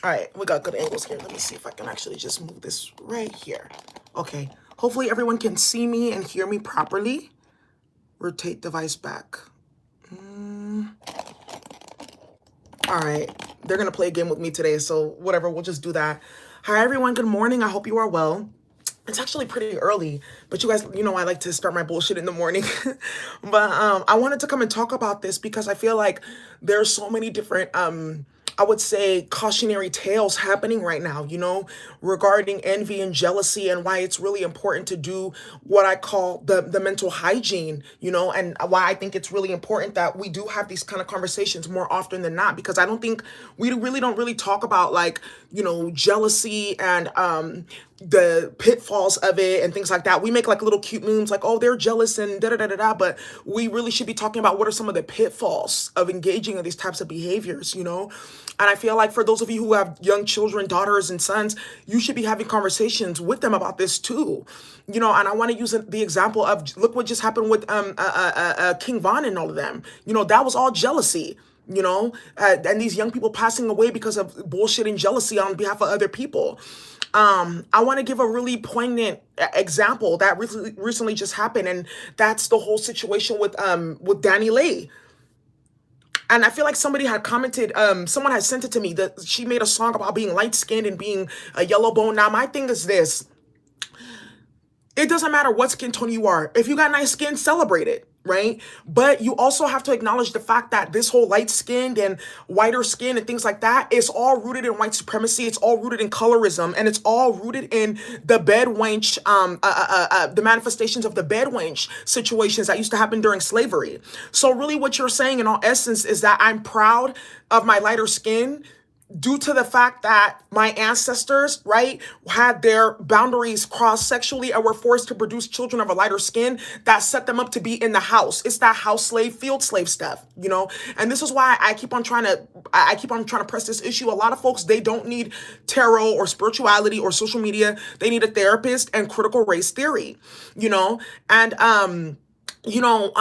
All right, we got good angles here. Let me see if I can actually just move this right here. Okay, hopefully everyone can see me and hear me properly. Rotate device back. All right, they're gonna play a game with me today, so whatever, we'll just do that. Hi everyone, good morning. I hope you are well. It's actually pretty early, but you guys, you know, I like to start my bullshit in the morning. But I wanted to come and talk about this because I feel like there's so many different I would say cautionary tales happening right now, you know, regarding envy and jealousy, and why it's really important to do what I call the mental hygiene, you know, and why I think it's really important that we do have these kind of conversations more often than not, because I don't think we really don't really talk about, like, you know, jealousy and the pitfalls of it and things like that. We make like little cute memes like, oh, they're jealous and da da da da da, but we really should be talking about what are some of the pitfalls of engaging in these types of behaviors, you know? And I feel like for those of you who have young children, daughters and sons, you should be having conversations with them about this too, you know? And I want to use the example of, look what just happened with King Von and all of them. You know, that was all jealousy, you know, and these young people passing away because of bullshit and jealousy on behalf of other people. I want to give a really poignant example that recently just happened, and that's the whole situation with Danny Lay. And I feel like somebody had commented, someone had sent it to me that she made a song about being light skinned and being a yellow bone. Now, my thing is this: it doesn't matter what skin tone you are. If you got nice skin, celebrate it, right? But you also have to acknowledge the fact that this whole light skinned and whiter skin and things like that is all rooted in white supremacy. It's all rooted in colorism, and it's all rooted in the bedwench, the manifestations of the bedwench situations that used to happen during slavery. So really what you're saying in all essence is that I'm proud of my lighter skin due to the fact that my ancestors, right, had their boundaries crossed sexually and were forced to produce children of a lighter skin that set them up to be in the house. It's that house slave, field slave stuff, you know? And this is why I keep on trying to press this issue. A lot of folks, they don't need tarot or spirituality or social media. They need a therapist and critical race theory, you know? And you know,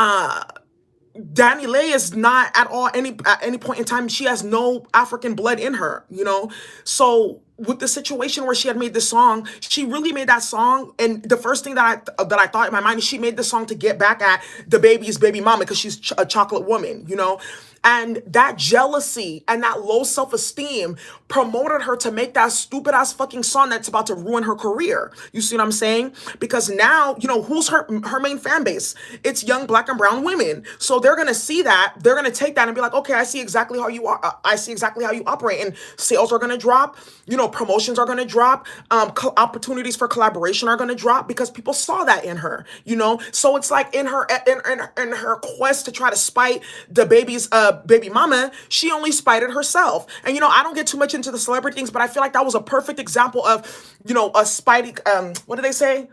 Danny Lay is not at all at any point in time. She has no African blood in her, you know? So with the situation where she had made this song, she really made that song. And the first thing that I thought in my mind is she made the song to get back at the baby's baby mama because she's a chocolate woman, you know? And that jealousy and that low self-esteem promoted her to make that stupid ass fucking song that's about to ruin her career. You see what I'm saying? Because now, you know, who's her main fan base? It's young black and brown women. So they're going to see that. They're going to take that and be like, okay, I see exactly how you are. I see exactly how you operate. And sales are going to drop. You know, promotions are going to drop. Opportunities for collaboration are going to drop because people saw that in her, you know? So it's like in her quest to try to spite the baby's baby mama, she only spited herself. And you know, I don't get too much into the celebrity things, but I feel like that was a perfect example of, you know, a spiting, what do they say?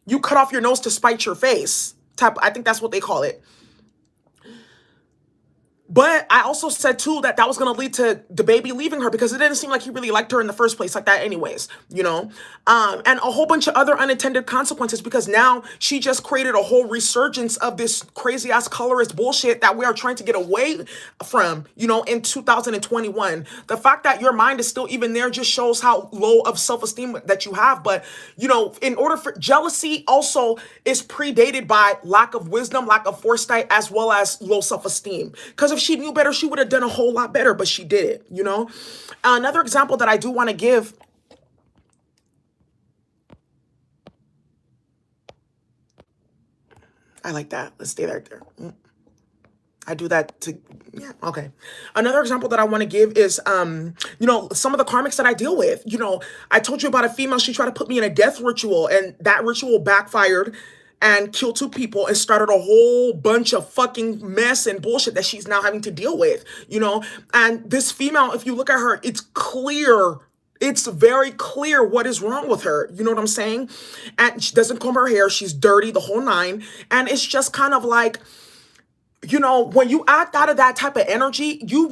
You cut off your nose to spite your face type. I think that's what they call it. But I also said too that was going to lead to the baby leaving her because it didn't seem like he really liked her in the first place like that anyways, you know? And a whole bunch of other unintended consequences because now she just created a whole resurgence of this crazy ass colorist bullshit that we are trying to get away from, you know, in 2021. The fact that your mind is still even there just shows how low of self-esteem that you have. But, you know, in order for jealousy also is predated by lack of wisdom, lack of foresight, as well as low self-esteem. Because if she knew better, she would have done a whole lot better, but she did it, you know? Another example that I do want to give, I like that. Let's stay right there. I do that to, yeah, okay. Another example that I want to give is, you know, some of the karmics that I deal with. You know, I told you about a female, she tried to put me in a death ritual, and that ritual backfired and killed 2 people and started a whole bunch of fucking mess and bullshit that she's now having to deal with, you know? And this female, if you look at her, it's clear, it's very clear what is wrong with her. You know what I'm saying? And she doesn't comb her hair. She's dirty, the whole nine. And it's just kind of like, you know, when you act out of that type of energy, you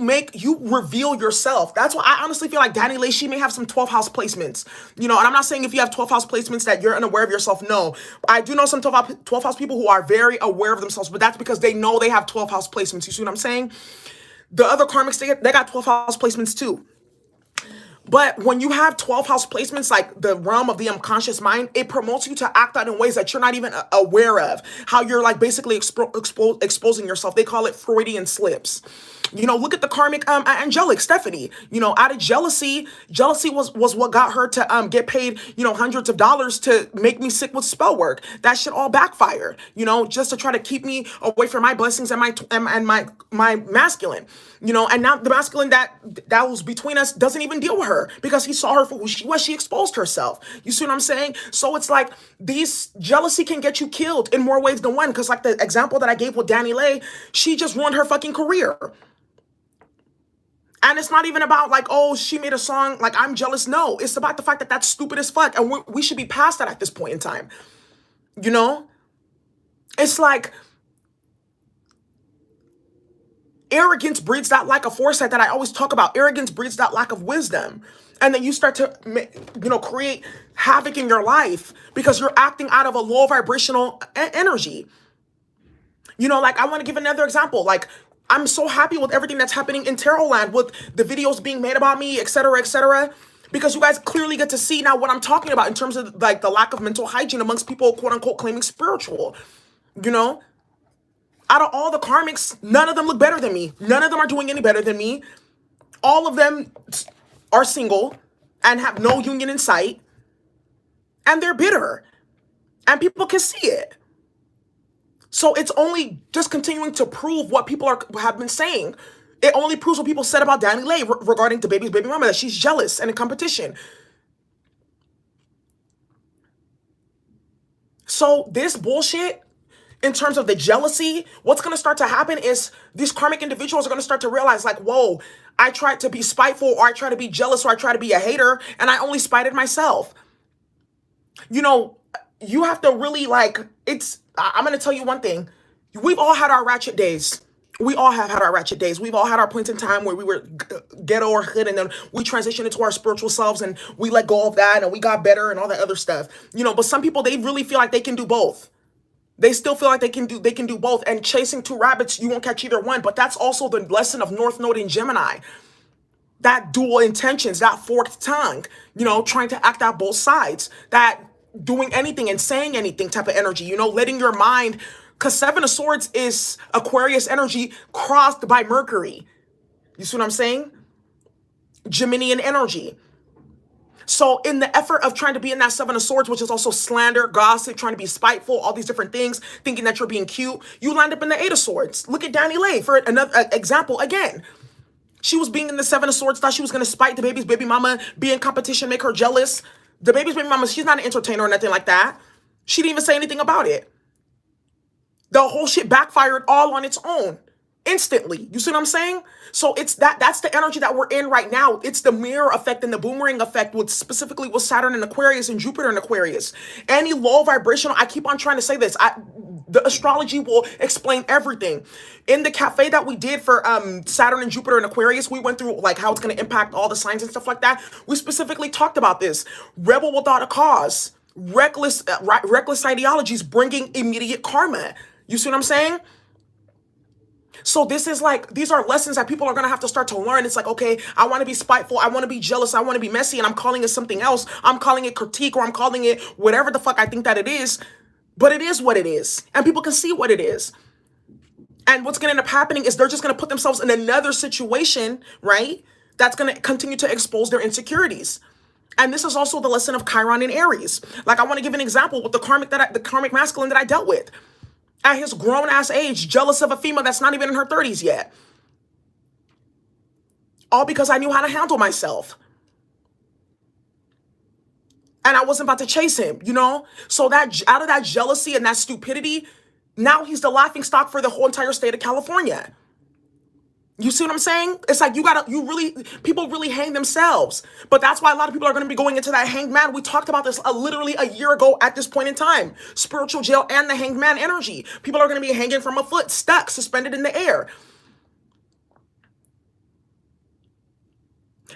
reveal yourself. That's why I honestly feel like Danny Lay, she may have some 12th house placements, you know, and I'm not saying if you have 12th house placements that you're unaware of yourself. No, I do know some 12th house people who are very aware of themselves, but that's because they know they have 12th house placements. You see what I'm saying? The other karmics, they got 12th house placements too. But when you have 12 house placements, like the realm of the unconscious mind, it promotes you to act out in ways that you're not even aware of. How you're like basically exposing yourself. They call it Freudian slips. Look at the karmic angelic Stephanie. Out of jealousy was what got her to get paid, hundreds of dollars to make me sick with spell work. That shit all backfired, just to try to keep me away from my blessings and my masculine. And now the masculine that was between us doesn't even deal with her because he saw her for who she was. She exposed herself. You see what I'm saying? So it's like these jealousy can get you killed in more ways than one. Because like the example that I gave with Danny Lay, she just ruined her fucking career. And it's not even about like, oh, she made a song like I'm jealous. No, it's about the fact that that's stupid as fuck. And we should be past that at this point in time. It's like arrogance breeds that lack of foresight that I always talk about. Arrogance breeds that lack of wisdom. And then you start to, create havoc in your life because you're acting out of a low vibrational energy. Like I want to give another example. Like I'm so happy with everything that's happening in Tarot Land with the videos being made about me, etc., because you guys clearly get to see now what I'm talking about in terms of like the lack of mental hygiene amongst people, quote unquote, claiming spiritual. Out of all the karmics, none of them look better than me. None of them are doing any better than me. All of them are single and have no union in sight. And they're bitter. And people can see it. So it's only just continuing to prove what people have been saying. It only proves what people said about Danny Lay regarding the baby's baby mama, that she's jealous and in competition. So this bullshit, in terms of the jealousy, what's going to start to happen is these karmic individuals are going to start to realize like, whoa, I tried to be spiteful, or I try to be jealous, or I try to be a hater, and I only spited myself. You have to really I'm going to tell you one thing. We've all had our ratchet days. We all have had our ratchet days. We've all had our points in time where we were ghetto or hood, and then we transitioned into our spiritual selves and we let go of that and we got better and all that other stuff. But some people, they really feel like they can do both. They still feel like they can do both. And chasing two rabbits, you won't catch either one. But that's also the lesson of North Node in Gemini. That dual intentions, that forked tongue, trying to act out both sides, that doing anything and saying anything type of energy, letting your mind, because Seven of Swords is Aquarius energy crossed by Mercury. You see what I'm saying? Geminian energy. So in the effort of trying to be in that Seven of Swords, which is also slander, gossip, trying to be spiteful, all these different things, thinking that you're being cute, you land up in the Eight of Swords. Look at Danny Lay for another example again. She was being in the Seven of Swords, thought she was going to spite the baby's baby mama, be in competition, make her jealous. The baby's baby mama, she's not an entertainer or nothing like that. She didn't even say anything about it. The whole shit backfired all on its own. Instantly. You see what I'm saying? So it's that's the energy that we're in right now. It's the mirror effect and the boomerang effect specifically with Saturn in Aquarius and Jupiter in Aquarius. Any low vibrational, I keep on trying to say this. The astrology will explain everything. In the cafe that we did for Saturn and Jupiter in Aquarius, we went through like how it's going to impact all the signs and stuff like that. We specifically talked about this. Rebel without a cause. Reckless ideologies bringing immediate karma. You see what I'm saying? So this is like, these are lessons that people are going to have to start to learn. It's like, okay, I want to be spiteful. I want to be jealous. I want to be messy. And I'm calling it something else. I'm calling it critique, or I'm calling it whatever the fuck I think that it is. But it is what it is. And people can see what it is. And what's going to end up happening is they're just going to put themselves in another situation, right? That's going to continue to expose their insecurities. And this is also the lesson of Chiron in Aries. Like I want to give an example with the karmic masculine that I dealt with. At his grown-ass age, jealous of a female that's not even in her 30s yet. All because I knew how to handle myself. And I wasn't about to chase him, So that out of that jealousy and that stupidity, now he's the laughingstock for the whole entire state of California. You see what I'm saying? It's like people really hang themselves. But that's why a lot of people are going to be going into that hanged man. We talked about this literally a year ago at this point in time. Spiritual jail and the hanged man energy. People are going to be hanging from a foot, stuck, suspended in the air.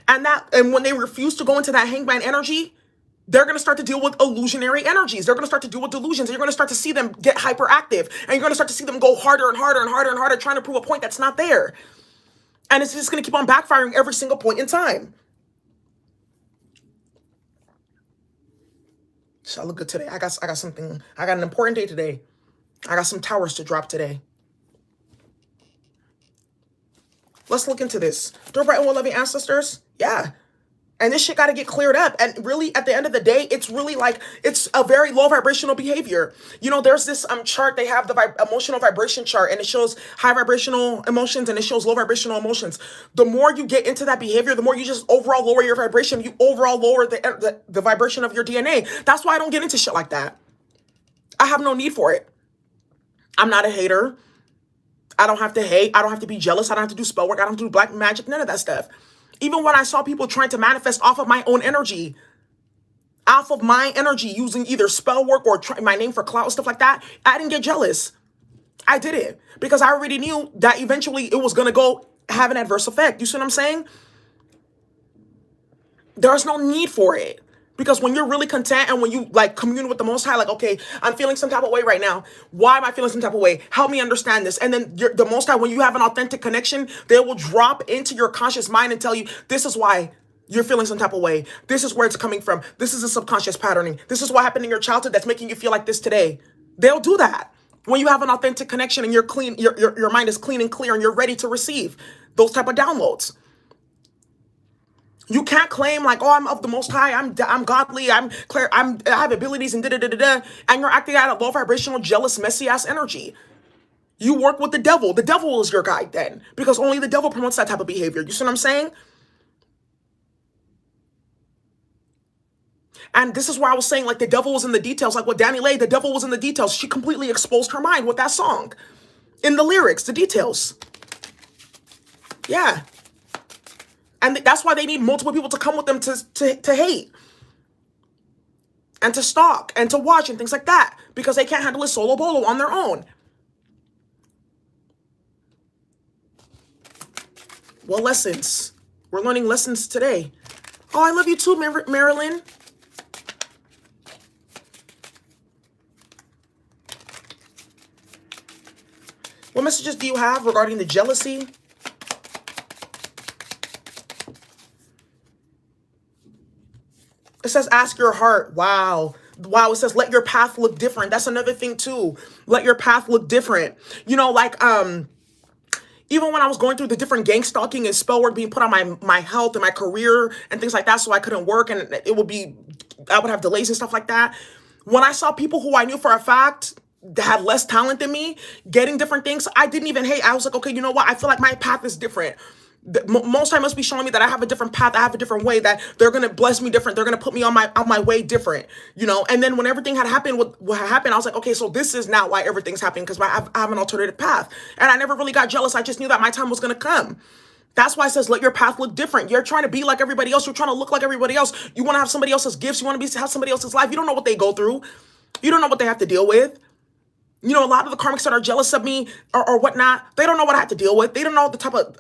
And when they refuse to go into that hanged man energy, they're going to start to deal with illusionary energies. They're going to start to deal with delusions. And you're going to start to see them get hyperactive. And you're going to start to see them go harder and harder and harder and harder, trying to prove a point that's not there. And it's just going to keep on backfiring every single point in time. I look good today. I got something. I got an important day today. I got some towers to drop today. Let's look into this. Dear bright and well-loving ancestors, yeah. And this shit got to get cleared up. And really, at the end of the day, it's really like, it's a very low vibrational behavior. You know, there's this chart, they have the emotional vibration chart, and it shows high vibrational emotions and it shows low vibrational emotions. The more you get into that behavior, the more you just overall lower your vibration, you overall lower the vibration of your DNA. That's why I don't get into shit like that. I have no need for it. I'm not a hater. I don't have to hate. I don't have to be jealous. I don't have to do spell work. I don't have to do black magic, none of that stuff. Even when I saw people trying to manifest off of my own energy, using either spell work or my name for clout, stuff like that, I didn't get jealous. I did it because I already knew that eventually it was going to go have an adverse effect. You see what I'm saying? There's no need for it. Because when you're really content and when you like commune with the Most High, like, okay, I'm feeling some type of way right now. Why am I feeling some type of way? Help me understand this. And then the Most High, when you have an authentic connection, they will drop into your conscious mind and tell you, this is why you're feeling some type of way. This is where it's coming from. This is a subconscious patterning. This is what happened in your childhood that's making you feel like this today. They'll do that. When you have an authentic connection and you're clean, your mind is clean and clear and you're ready to receive those type of downloads. You can't claim like, oh, I'm of the Most High, I'm godly, I have abilities and da-da-da-da-da, and you're acting out of low vibrational, jealous, messy ass energy. You work with the devil. The devil is your guide then, because only the devil promotes that type of behavior. You see what I'm saying? And this is why I was saying, like, the devil was in the details. Like with Danny Lay, the devil was in the details. She completely exposed her mind with that song. In the lyrics, the details. Yeah. And that's why they need multiple people to come with them to hate and to stalk and to watch and things like that, because they can't handle it solo bolo on their own. Well, lessons. We're learning lessons today. Oh, I love you too, Marilyn. What messages do you have regarding the jealousy? It says, ask your heart. Wow. Wow. It says, let your path look different. That's another thing too. Let your path look different. You know, like, even when I was going through the different gang stalking and spell work being put on my health and my career and things like that, so I couldn't work and I would have delays and stuff like that. When I saw people who I knew for a fact that had less talent than me getting different things, I didn't even hate. I was like, okay, you know what? I feel like my path is different. Most time must be showing me that I have a different path, I have a different way, that they're gonna bless me different, they're gonna put me on my way different, you know. And then when everything had happened, what happened, I was like, okay, so this is not why everything's happening, because I have an alternative path. And I never really got jealous. I just knew that my time was gonna come. That's why it says, let your path look different. You're trying to be like everybody else. You're trying to look like everybody else. You want to have somebody else's gifts. You want to have somebody else's life. You don't know what they go through. You don't know what they have to deal with. You know, a lot of the karmics that are jealous of me or whatnot, they don't know what I had to deal with. They don't know the type of,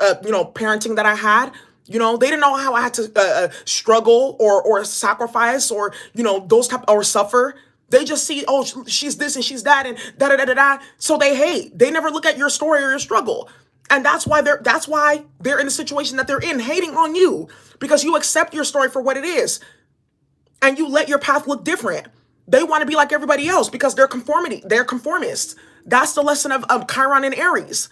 parenting that I had. You know, they didn't know how I had to struggle or sacrifice or, those type or suffer. They just see, oh, she's this and she's that and da-da-da-da-da. So they hate. They never look at your story or your struggle. And that's why they're in the situation that they're in, hating on you, because you accept your story for what it is and you let your path look different. They want to be like everybody else because they're conformists. That's the lesson of Chiron and Aries.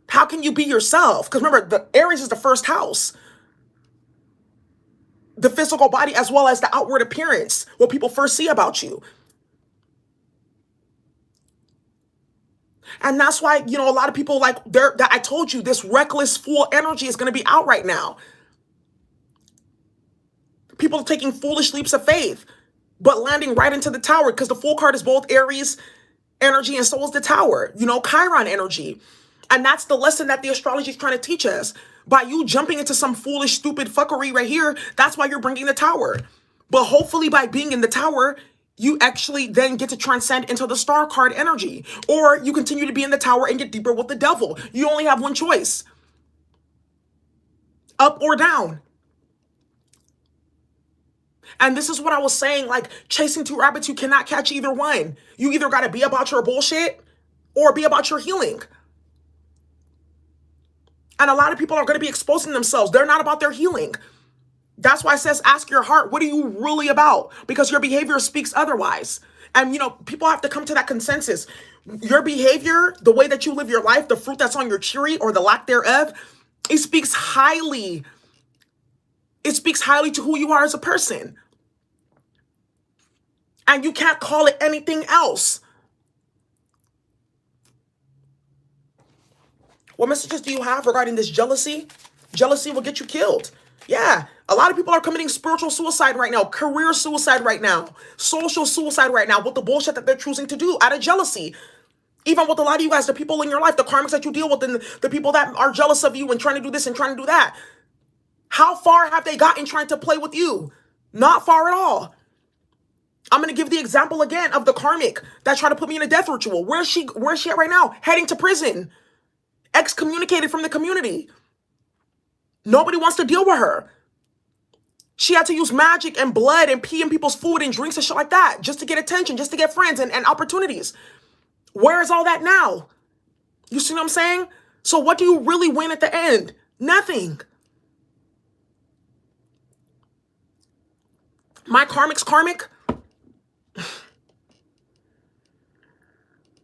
How can you be yourself? Because remember, the Aries is the first house. The physical body as well as the outward appearance, what people first see about you. And that's why, a lot of people that I told you, this reckless fool energy is going to be out right now. People are taking foolish leaps of faith, but landing right into the tower, because the Fool card is both Aries energy and so is the tower, Chiron energy. And that's the lesson that the astrology is trying to teach us. By you jumping into some foolish, stupid fuckery right here, that's why you're bringing the tower. But hopefully by being in the tower, you actually then get to transcend into the star card energy. Or you continue to be in the tower and get deeper with the devil. You only have one choice. Up or down. And this is what I was saying, like chasing two rabbits, you cannot catch either one. You either got to be about your bullshit or be about your healing. And a lot of people are going to be exposing themselves. They're not about their healing. That's why it says ask your heart, what are you really about? Because your behavior speaks otherwise. And, people have to come to that consensus. Your behavior, the way that you live your life, the fruit that's on your tree or the lack thereof, it speaks highly. It speaks highly to who you are as a person. And you can't call it anything else. What messages do you have regarding this jealousy? Jealousy will get you killed. Yeah, a lot of people are committing spiritual suicide right now, career suicide right now, social suicide right now with the bullshit that they're choosing to do out of jealousy. Even with a lot of you guys, the people in your life, the karmics that you deal with, and the people that are jealous of you and trying to do this and trying to do that. How far have they gotten trying to play with you? Not far at all. I'm going to give the example again of the karmic that tried to put me in a death ritual. Where's she at right now? Heading to prison. Excommunicated from the community. Nobody wants to deal with her. She had to use magic and blood and pee in people's food and drinks and shit like that just to get attention, just to get friends and opportunities. Where is all that now? You see what I'm saying? So what do you really win at the end? Nothing. My karmic's karmic.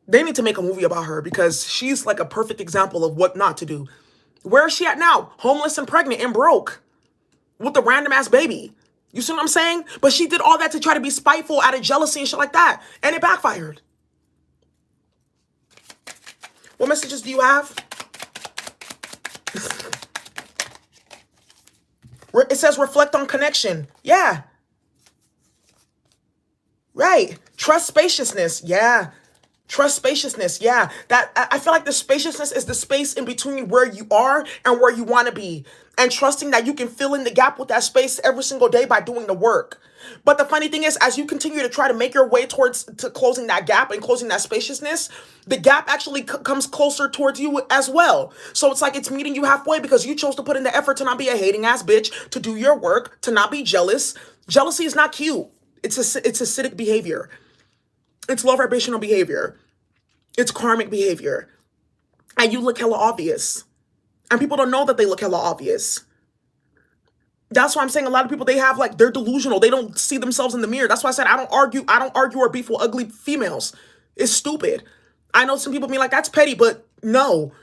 They need to make a movie about her because she's like a perfect example of what not to do. Where is she at now? Homeless and pregnant and broke with a random ass baby. You see what I'm saying? But she did all that to try to be spiteful out of jealousy and shit like that. And it backfired. What messages do you have? It says reflect on connection. Yeah. Right. Trust spaciousness. Yeah. Trust spaciousness. Yeah. That I feel like the spaciousness is the space in between where you are and where you want to be. And trusting that you can fill in the gap with that space every single day by doing the work. But the funny thing is, as you continue to try to make your way towards to closing that gap and closing that spaciousness, the gap actually comes closer towards you as well. So it's like it's meeting you halfway because you chose to put in the effort to not be a hating ass bitch, to do your work, to not be jealous. Jealousy is not cute. It's acidic behavior. It's low vibrational behavior. It's karmic behavior. And you look hella obvious. And people don't know that they look hella obvious. That's why I'm saying a lot of people, they're delusional. They don't see themselves in the mirror. That's why I said I don't argue or beef with ugly females. It's stupid. I know some people be like, that's petty, but no.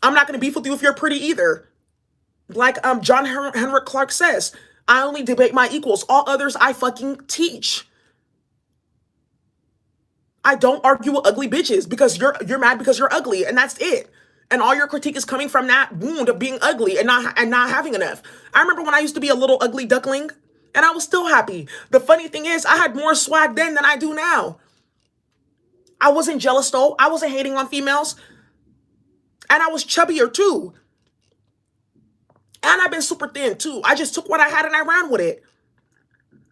I'm not going to beef with you if you're pretty either. Like John Henrik Clark says, I only debate my equals. All others I fucking teach. I don't argue with ugly bitches because you're mad because you're ugly and that's it. And all your critique is coming from that wound of being ugly and not having enough. I remember when I used to be a little ugly duckling and I was still happy. The funny thing is I had more swag then than I do now. I wasn't jealous though. I wasn't hating on females. And I was chubbier too. And I've been super thin too. I just took what I had and I ran with it.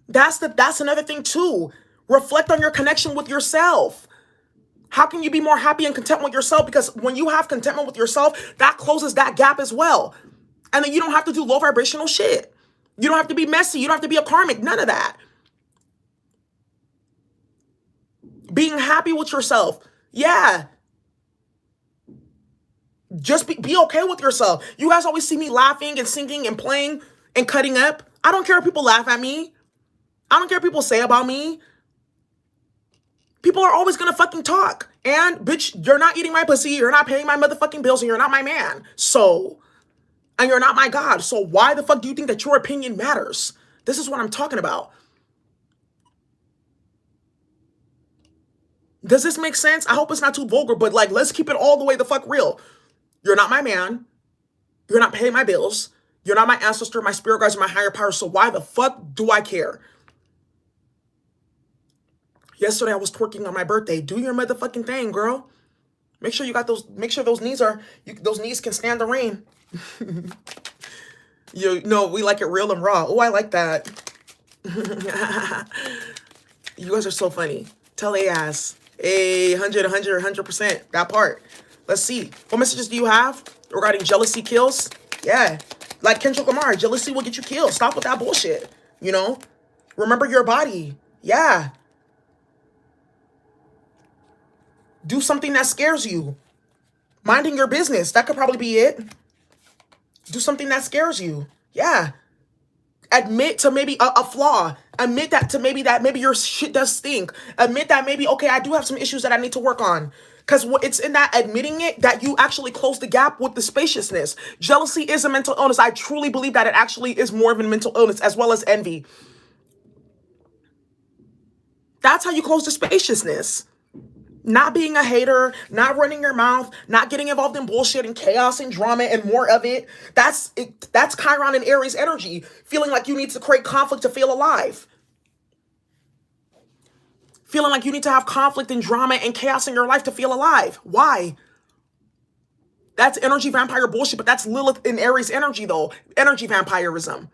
That's another thing too. Reflect on your connection with yourself. How can you be more happy and content with yourself? Because when you have contentment with yourself, that closes that gap as well. And then you don't have to do low vibrational shit. You don't have to be messy. You don't have to be a karmic. None of that. Being happy with yourself. Yeah. Just be okay with yourself. You guys always see me laughing and singing and playing and cutting up. I don't care if people laugh at me. I don't care what people say about me. People are always going to fucking talk. And, bitch, you're not eating my pussy. You're not paying my motherfucking bills. And you're not my man. So, and you're not my God. So why the fuck do you think that your opinion matters? This is what I'm talking about. Does this make sense? I hope it's not too vulgar, but like, let's keep it all the way the fuck real. You're not my man. You're not paying my bills. You're not my ancestor, my spirit guides, or my higher power. So why the fuck do I care? Yesterday I was twerking on my birthday. Do your motherfucking thing, girl. Make sure you got those. Make sure those knees can stand the rain. We like it real and raw. Oh, I like that. You guys are so funny. Tell they ass. 100%. That part. Let's see. What messages do you have regarding jealousy kills? Yeah. Like Kendrick Lamar, jealousy will get you killed. Stop with that bullshit. Remember your body. Yeah. Do something that scares you. Minding your business. That could probably be it. Do something that scares you. Yeah. Admit to maybe a flaw. Admit that maybe your shit does stink. Admit that maybe, okay, I do have some issues that I need to work on. Because it's in that admitting it that you actually close the gap with the spaciousness. Jealousy is a mental illness. I truly believe that it actually is more of a mental illness, as well as envy. That's how you close the spaciousness. Not being a hater, not running your mouth, not getting involved in bullshit and chaos and drama and more of it. That's Chiron and Aries energy. Feeling like you need to create conflict to feel alive. Feeling like you need to have conflict and drama and chaos in your life to feel alive. Why? That's energy vampire bullshit, but that's Lilith in Aries energy though. Energy vampirism.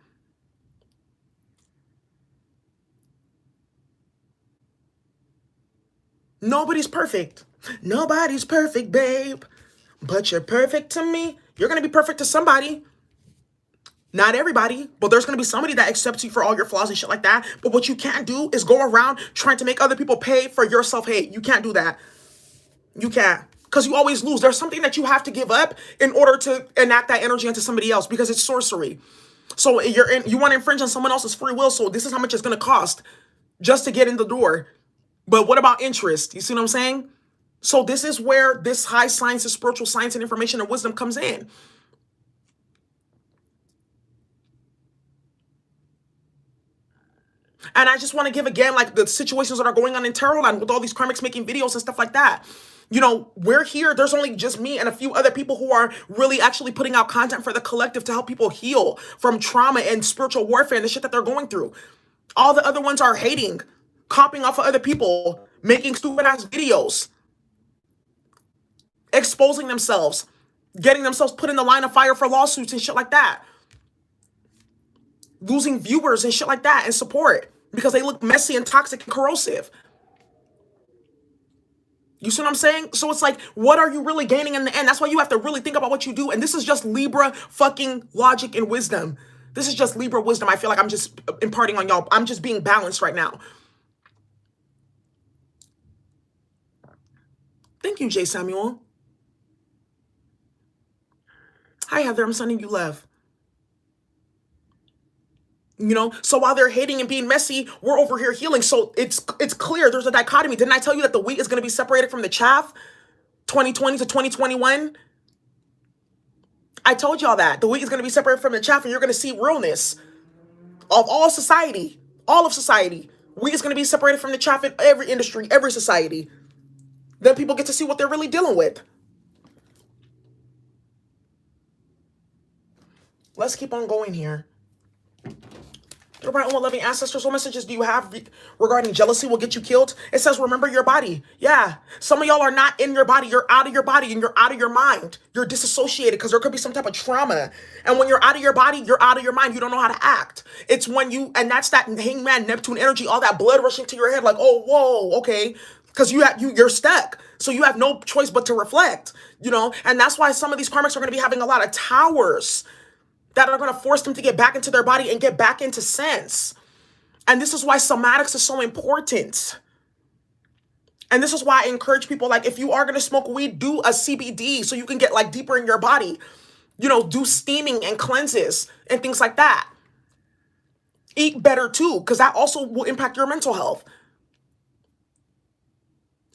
Nobody's perfect. Nobody's perfect, babe. But you're perfect to me. You're going to be perfect to somebody. Not everybody, but there's going to be somebody that accepts you for all your flaws and shit like that. But what you can't do is go around trying to make other people pay for your self-hate. You can't do that. You can't. Because you always lose. There's something that you have to give up in order to enact that energy into somebody else, because it's sorcery. So you want to infringe on someone else's free will. So this is how much it's going to cost just to get in the door. But what about interest? You see what I'm saying? So this is where this high science, this spiritual science and information and wisdom comes in. And I just want to give again, like the situations that are going on in Tarot Land with all these karmics making videos and stuff like that. You know, we're here. There's only just me and a few other people who are really actually putting out content for the collective to help people heal from trauma and spiritual warfare and the shit that they're going through. All the other ones are hating, copying off of other people, making stupid ass videos, exposing themselves, getting themselves put in the line of fire for lawsuits and shit like that. Losing viewers and shit like that and support because they look messy and toxic and corrosive. You see what I'm saying? So it's like, what are you really gaining in the end? That's why you have to really think about what you do. And this is just Libra fucking logic and wisdom. This is just Libra wisdom. I feel like I'm just imparting on y'all. I'm just being balanced right now. Thank you, Jay Samuel. Hi, Heather. I'm sending you love. You know, so while they're hating and being messy, we're over here healing. So it's clear there's a dichotomy. Didn't I tell you that the wheat is going to be separated from the chaff? 2020 to 2021. I told y'all that. The wheat is going to be separated from the chaff, and you're going to see realness of all society. All of society. Wheat is going to be separated from the chaff in every industry, every society. Then people get to see what they're really dealing with. Let's keep on going here. Your right own loving ancestors, what messages do you have regarding jealousy will get you killed? It says, remember your body. Yeah. Some of y'all are not in your body. You're out of your body and you're out of your mind. You're disassociated because there could be some type of trauma. And when you're out of your body, you're out of your mind. You don't know how to act. It's when you, and that's that hangman Neptune energy, all that blood rushing to your head like, oh, whoa, okay. Because you're stuck. So you have no choice but to reflect, you know? And that's why some of these karmics are going to be having a lot of towers that are going to force them to get back into their body and get back into sense. And this is why somatics is so important. And this is why I encourage people, like, if you are going to smoke weed, do a CBD so you can get like deeper in your body. You know, do steaming and cleanses and things like that. Eat better too, because that also will impact your mental health.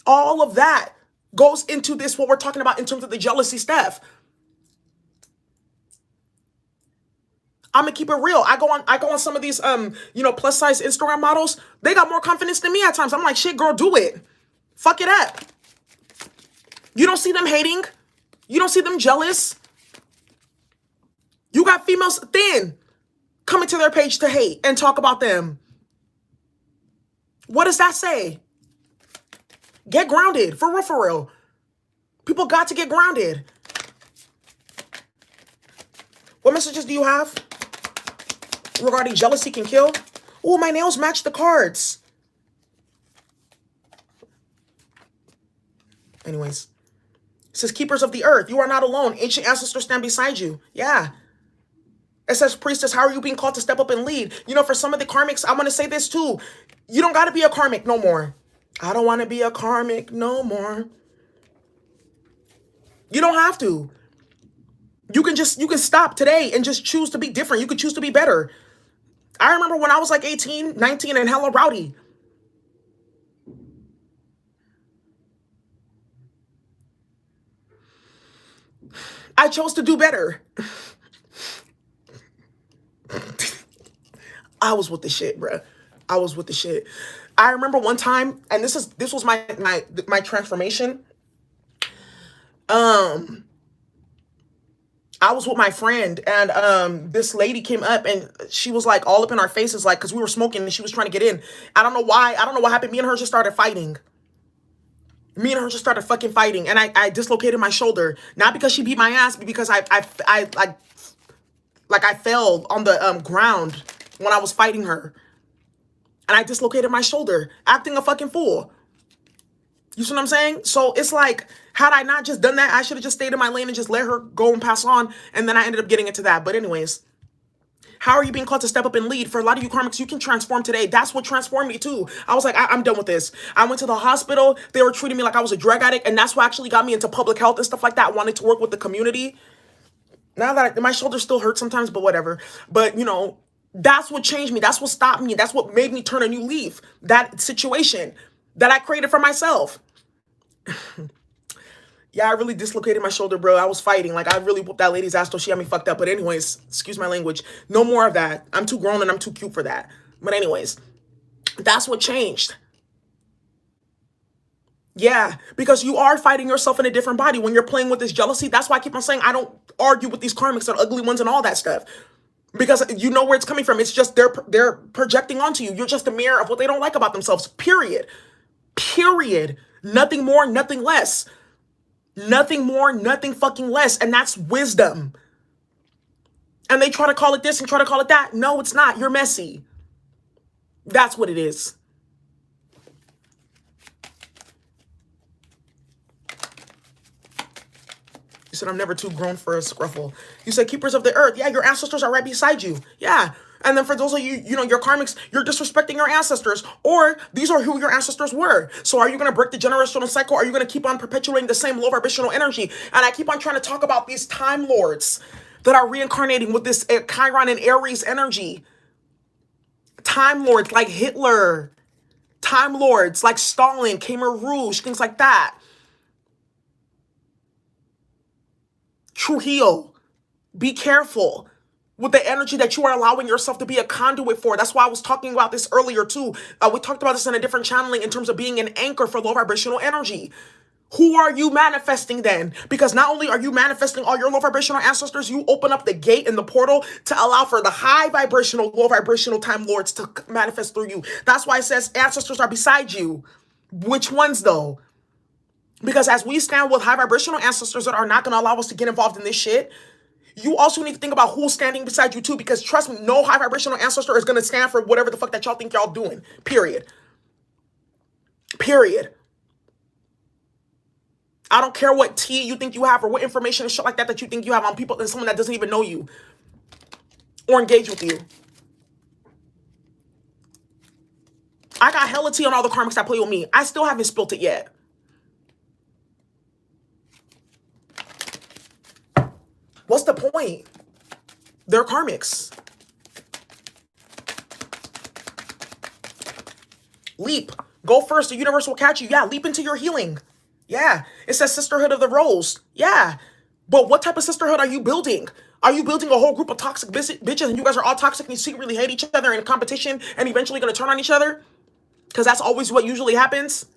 All of that goes into this, what we're talking about in terms of the jealousy stuff. I'm gonna keep it real. I go on some of these plus size Instagram models. They got more confidence than me at times. I'm like, shit, girl, do it. Fuck it up. You don't see them hating. You don't see them jealous. You got females thin coming to their page to hate and talk about them. What does that say? Get grounded. For real, for real. People got to get grounded. What messages do you have regarding jealousy can kill? Oh, my nails match the cards. Anyways, it says, keepers of the earth, you are not alone. Ancient ancestors stand beside you. Yeah. It says, priestess, how are you being called to step up and lead? You know, for some of the karmics, I want to say this too. You don't got to be a karmic no more. I don't want to be a karmic no more. You don't have to. You can stop today and just choose to be different. You can choose to be better. I remember when I was like 18, 19 and hella rowdy. I chose to do better. I was with the shit, bruh. I was with the shit. I remember one time, and this was my transformation. I was with my friend, and this lady came up, and she was like all up in our faces, like, because we were smoking, and she was trying to get in. I don't know why. I don't know what happened. Me and her just started fighting. Me and her just started fucking fighting, and I dislocated my shoulder, not because she beat my ass, but because I like I fell on the ground when I was fighting her, and I dislocated my shoulder, acting a fucking fool. You see what I'm saying? So it's like, had I not just done that, I should have just stayed in my lane and just let her go and pass on. And then I ended up getting into that. But anyways, how are you being called to step up and lead? For a lot of you karmics, you can transform today. That's what transformed me too. I was like, I'm done with this. I went to the hospital. They were treating me like I was a drug addict. And that's what actually got me into public health and stuff like that. I wanted to work with the community. Now that my shoulder still hurts sometimes, but whatever. But you know, that's what changed me. That's what stopped me. That's what made me turn a new leaf. That situation that I created for myself. Yeah, I really dislocated my shoulder, bro. I was fighting. Like, I really whooped that lady's ass till she had me fucked up. But anyways, excuse my language. No more of that. I'm too grown and I'm too cute for that. But anyways, that's what changed. Yeah, because you are fighting yourself in a different body when you're playing with this jealousy. That's why I keep on saying I don't argue with these karmics and ugly ones and all that stuff. Because you know where it's coming from. It's just they're projecting onto you. You're just a mirror of what they don't like about themselves. Period. Period. Nothing more, nothing less. Nothing more, nothing fucking less. And that's wisdom. And they try to call it this and try to call it that. No, it's not. You're messy. That's what it is. You said, I'm never too grown for a scruffle. You said, keepers of the earth. Yeah, your ancestors are right beside you. Yeah. And then for those of you, you know, your karmics, you're disrespecting your ancestors, or these are who your ancestors were. So are you going to break the generational cycle? Are you going to keep on perpetuating the same low vibrational energy? And I keep on trying to talk about these time lords that are reincarnating with this Chiron and Aries energy. Time lords like Hitler, time lords like Stalin, Khmer Rouge, things like that. Trujillo, be careful with the energy that you are allowing yourself to be a conduit for. That's why I was talking about this earlier too. We talked about this in a different channeling in terms of being an anchor for low vibrational energy. Who are you manifesting then? Because not only are you manifesting all your low vibrational ancestors, you open up the gate and the portal to allow for the high vibrational, low vibrational time lords to manifest through you. That's why it says ancestors are beside you. Which ones though? Because as we stand with high vibrational ancestors that are not going to allow us to get involved in this shit, you also need to think about who's standing beside you too. Because trust me, no high vibrational ancestor is going to stand for whatever the fuck that y'all think y'all doing. Period. Period. I don't care what tea you think you have or what information and shit like that that you think you have on people and someone that doesn't even know you or engage with you. I got hella tea on all the karmics that play with me. I still haven't spilt it yet. What's the point? They're karmics. Leap. Go first. The universe will catch you. Yeah, leap into your healing. Yeah. It says sisterhood of the rose. Yeah. But what type of sisterhood are you building? Are you building a whole group of toxic bitches and you guys are all toxic and you secretly hate each other in competition and eventually going to turn on each other? Because that's always what usually happens.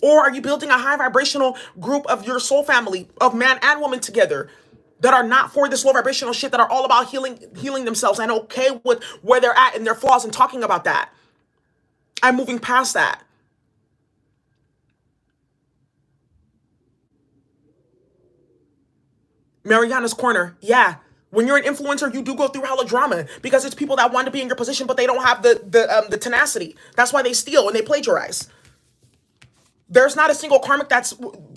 Or are you building a high vibrational group of your soul family of man and woman together that are not for this low vibrational shit, that are all about healing themselves and okay with where they're at and their flaws and talking about that? I'm moving past that. Mariana's Corner. Yeah. When you're an influencer, you do go through hella drama because it's people that want to be in your position, but they don't have the tenacity. That's why they steal and they plagiarize. There's not a single karmic that's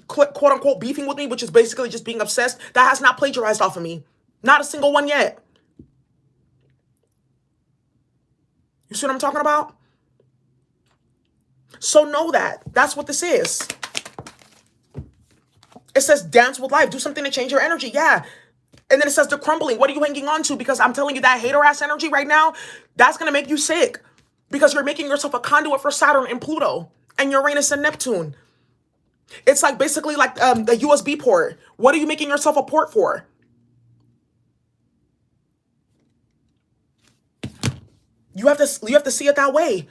quote unquote beefing with me, which is basically just being obsessed, that has not plagiarized off of me. Not a single one yet. You see what I'm talking about? So know that. That's what this is. It says dance with life. Do something to change your energy. Yeah. And then it says the crumbling. What are you hanging on to? Because I'm telling you that hater ass energy right now, that's going to make you sick. Because you're making yourself a conduit for Saturn and Pluto and Uranus and Neptune. It's like basically like the USB port. What are you making yourself a port for? You have to see it that way.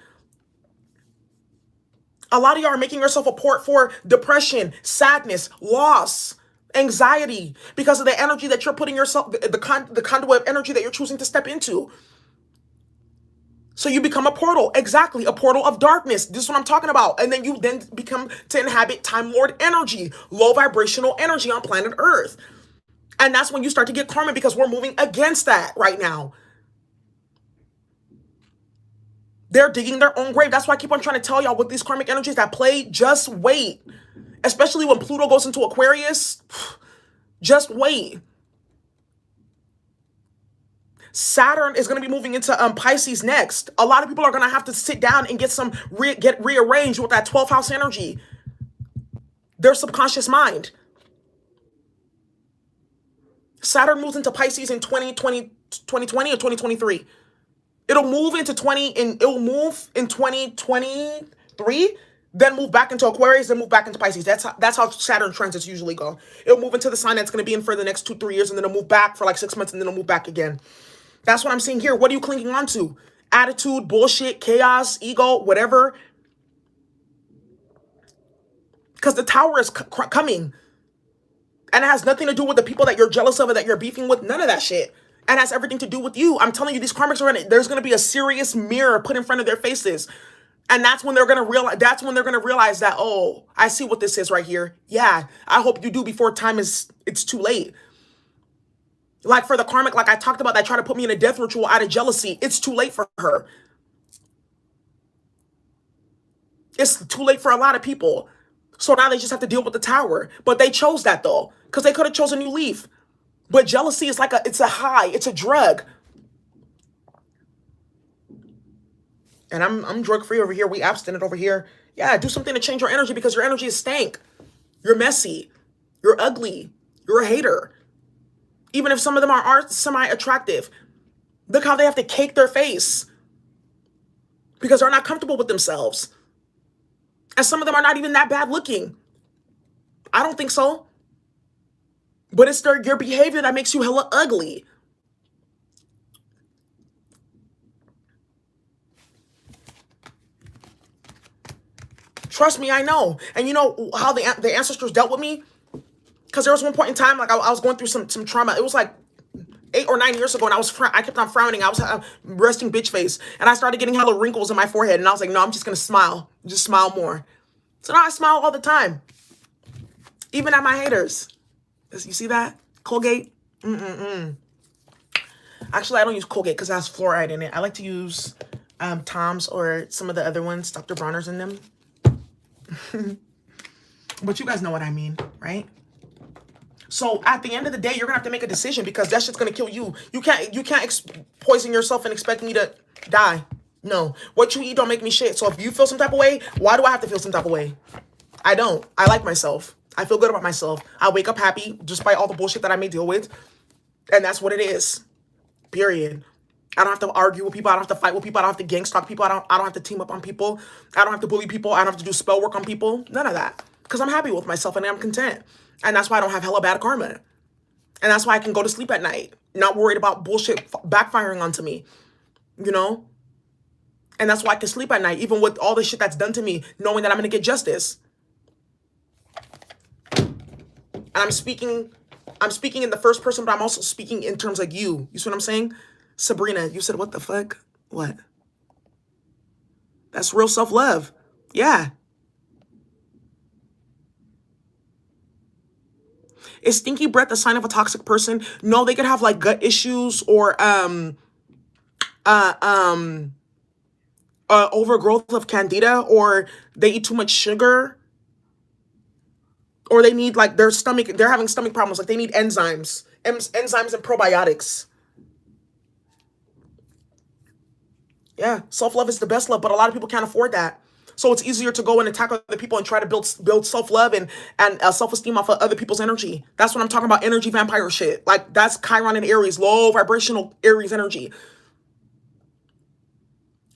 A lot of y'all are making yourself a port for depression, sadness, loss, anxiety, because of the energy that you're putting yourself, the conduit of energy that you're choosing to step into. So you become a portal, exactly, a portal of darkness. This is what I'm talking about. And then you become to inhabit Time Lord energy, low vibrational energy on planet Earth. And that's when you start to get karma, because we're moving against that right now. They're digging their own grave. That's why I keep on trying to tell y'all, with these karmic energies that play, just wait. Especially when Pluto goes into Aquarius, just wait. Saturn is going to be moving into Pisces next. A lot of people are going to have to sit down and get rearranged with that 12th house energy. Their subconscious mind. Saturn moves into Pisces in 2020 or 2023. It'll move into 2023, then move back into Aquarius, then move back into Pisces. That's how Saturn transits usually go. It'll move into the sign that's going to be in for the next 2-3 years, and then it'll move back for like 6 months, and then it'll move back again. That's what I'm seeing here. What are you clinging on to? Attitude, bullshit, chaos, ego, whatever. Because the tower is coming. And it has nothing to do with the people that you're jealous of or that you're beefing with. None of that shit. And it has everything to do with you. I'm telling you, these karmics there's going to be a serious mirror put in front of their faces. And that's when they're going to realize that, oh, I see what this is right here. Yeah, I hope you do before it's too late. Like for the karmic, like I talked about, that try to put me in a death ritual out of jealousy. It's too late for her. It's too late for a lot of people. So now they just have to deal with the tower. But they chose that though, because they could have chosen a new leaf. But jealousy is like it's a high, it's a drug. And I'm drug free over here. We abstinent over here. Yeah, do something to change your energy, because your energy is stank. You're messy. You're ugly. You're a hater. Even if some of them are semi-attractive, look how they have to cake their face because they're not comfortable with themselves. And some of them are not even that bad looking. I don't think so. But it's your behavior that makes you hella ugly. Trust me, I know. And you know how the ancestors dealt with me? Because there was one point in time, like I was going through some trauma. It was like 8 or 9 years ago, and I kept on frowning. I was resting bitch face, and I started getting hella wrinkles in my forehead. And I was like, no, I'm just gonna smile, just smile more. So now I smile all the time, even at my haters. You see that? Colgate. Actually, I don't use Colgate because it has fluoride in it. I like to use Tom's or some of the other ones, Dr. Bronner's in them. But you guys know what I mean, right? So at the end of the day, you're gonna have to make a decision, because that shit's gonna kill you. You can't poison yourself and expect me to die. No, what you eat don't make me shit. So if you feel some type of way, why do I have to feel some type of way? I don't. I like myself. I feel good about myself. I wake up happy despite all the bullshit that I may deal with. And that's what it is. Period. I don't have to argue with people. I don't have to fight with people. I don't have to gang stalk people. I don't have to team up on people. I don't have to bully people. I don't have to do spell work on people. None of that. Because I'm happy with myself and I'm content. And that's why I don't have hella bad karma. And that's why I can go to sleep at night, not worried about bullshit backfiring onto me, you know? And that's why I can sleep at night, even with all the shit that's done to me, knowing that I'm going to get justice. And I'm speaking in the first person, but I'm also speaking in terms like you. You see what I'm saying? Sabrina, you said, what the fuck? What? That's real self-love. Yeah. Is stinky breath a sign of a toxic person? No, they could have like gut issues or overgrowth of candida, or they eat too much sugar, or they need like they're having stomach problems, like they need enzymes and probiotics. Yeah, self-love is the best love, but a lot of people can't afford that. So it's easier to go and attack other people and try to build self-love and self-esteem off of other people's energy. That's what I'm talking about, energy vampire shit. Like, that's Chiron and Aries, low vibrational Aries energy.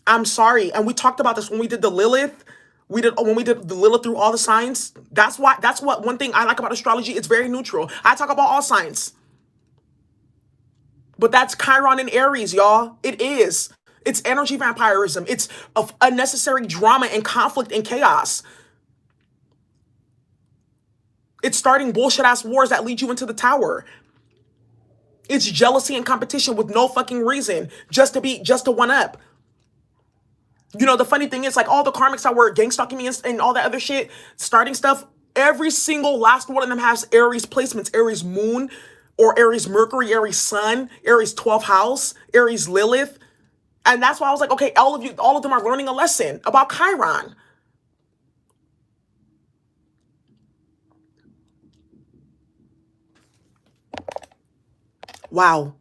I'm sorry. And we talked about this when we did the Lilith. When we did the Lilith through all the signs. That's what one thing I like about astrology. It's very neutral. I talk about all signs. But that's Chiron and Aries, y'all. It is. It's energy vampirism. It's unnecessary drama and conflict and chaos. It's starting bullshit ass wars that lead you into the tower. It's jealousy and competition with no fucking reason, just to one up. You know, the funny thing is, like, all the karmics that were gang stalking me and all that other shit, starting stuff, every single last one of them has Aries placements, Aries moon, or Aries Mercury, Aries sun, Aries 12th house, Aries Lilith. And that's why I was like, okay, all of them are learning a lesson about Chiron. Wow.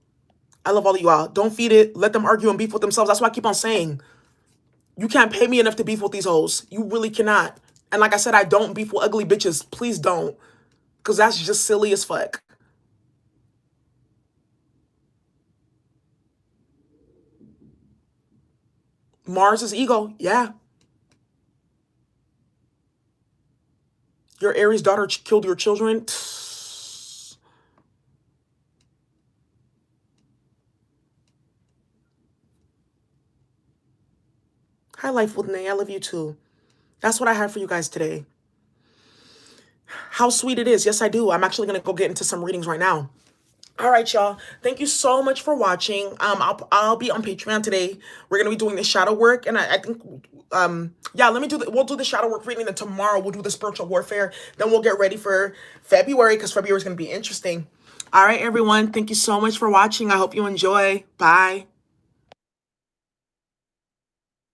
I love all of you all. Don't feed it. Let them argue and beef with themselves. That's why I keep on saying, you can't pay me enough to beef with these hoes. You really cannot. And like I said, I don't beef with ugly bitches. Please don't. Because that's just silly as fuck. Mars is ego. Yeah. Your Aries daughter killed your children. Hi, Life with Nay. I love you too. That's what I had for you guys today. How sweet it is. Yes, I do. I'm actually going to go get into some readings right now. All right, y'all. Thank you so much for watching. I'll be on Patreon today. We're gonna be doing the shadow work, and I think yeah, we'll do the shadow work reading, then tomorrow we'll do the spiritual warfare. Then we'll get ready for February, because February is gonna be interesting. All right, everyone. Thank you so much for watching. I hope you enjoy. Bye.